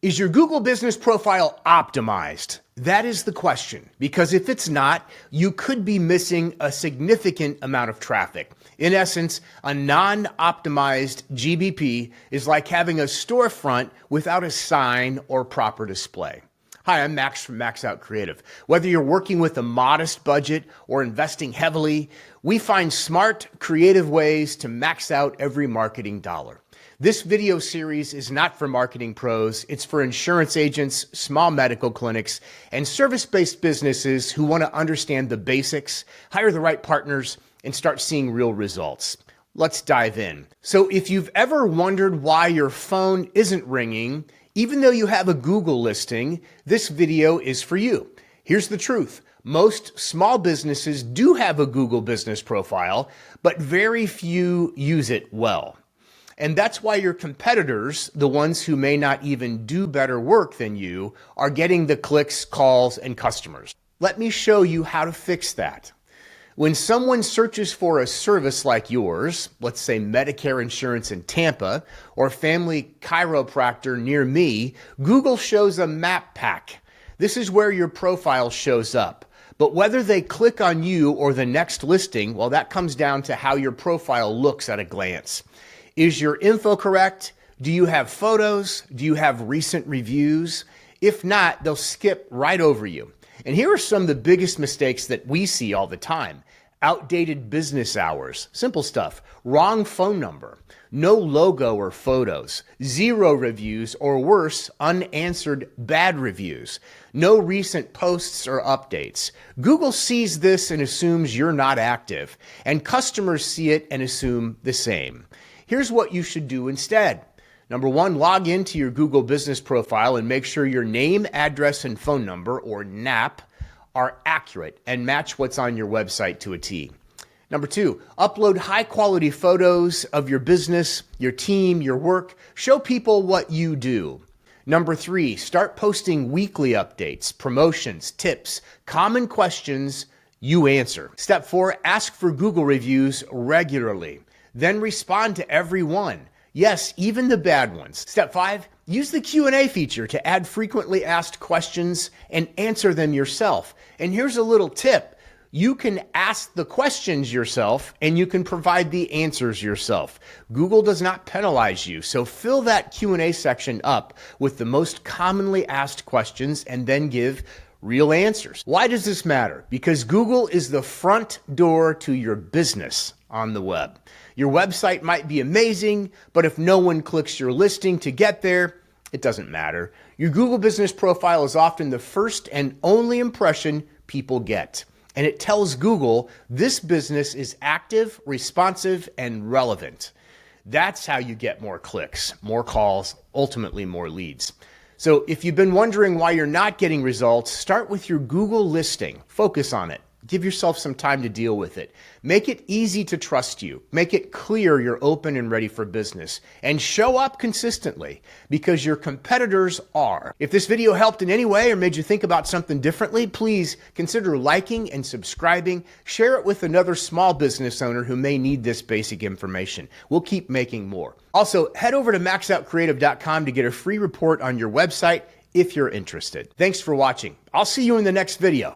Is your Google business profile optimized? That is the question, because if it's not, you could be missing a significant amount of traffic. In essence, a non-optimized GBP is like having a storefront without a sign or proper display. Hi, I'm Max from Max Out Creative. Whether you're working with a modest budget or investing heavily, we find smart, creative ways to max out every marketing dollar. This video series is not for marketing pros. It's for insurance agents, small medical clinics, and service-based businesses who want to understand the basics, hire the right partners, and start seeing real results. Let's dive in. So if you've ever wondered why your phone isn't ringing, even though you have a Google listing, this video is for you. Here's the truth. Most small businesses do have a Google business profile, but very few use it well. And that's why your competitors, the ones who may not even do better work than you, are getting the clicks, calls, and customers. Let me show you how to fix that. When someone searches for a service like yours, let's say Medicare insurance in Tampa or family chiropractor near me, Google shows a map pack. This is where your profile shows up. But whether they click on you or the next listing, well, that comes down to how your profile looks at a glance. Is your info correct? Do you have photos? Do you have recent reviews? If not, they'll skip right over you. And here are some of the biggest mistakes that we see all the time. Outdated business hours, simple stuff, wrong phone number, no logo or photos, 0 reviews, or worse, unanswered bad reviews, no recent posts or updates. Google sees this and assumes you're not active, and customers see it and assume the same. Here's what you should do instead. Number 1, log into your Google business profile and make sure your name, address, and phone number, or NAP, are accurate and match what's on your website to a T. Number 2, upload high-quality photos of your business, your team, your work. Show people what you do. Number 3, start posting weekly updates, promotions, tips, common questions you answer. Step 4, ask for Google reviews regularly. Then respond to every one. Yes, even the bad ones. Step 5, use the Q&A feature to add frequently asked questions and answer them yourself. And here's a little tip. You can ask the questions yourself and you can provide the answers yourself. Google does not penalize you, so fill that Q&A section up with the most commonly asked questions and then give real answers. Why does this matter? Because Google is the front door to your business on the web. Your website might be amazing, but if no one clicks your listing to get there, it doesn't matter. Your Google business profile is often the first and only impression people get. And it tells Google this business is active, responsive, and relevant. That's how you get more clicks, more calls, ultimately more leads. So if you've been wondering why you're not getting results, start with your Google listing. Focus on it. Give yourself some time to deal with it. Make it easy to trust you. Make it clear you're open and ready for business. And show up consistently, because your competitors are. If this video helped in any way or made you think about something differently, please consider liking and subscribing. Share it with another small business owner who may need this basic information. We'll keep making more. Also, head over to maxoutcreative.com to get a free report on your website if you're interested. Thanks for watching. I'll see you in the next video.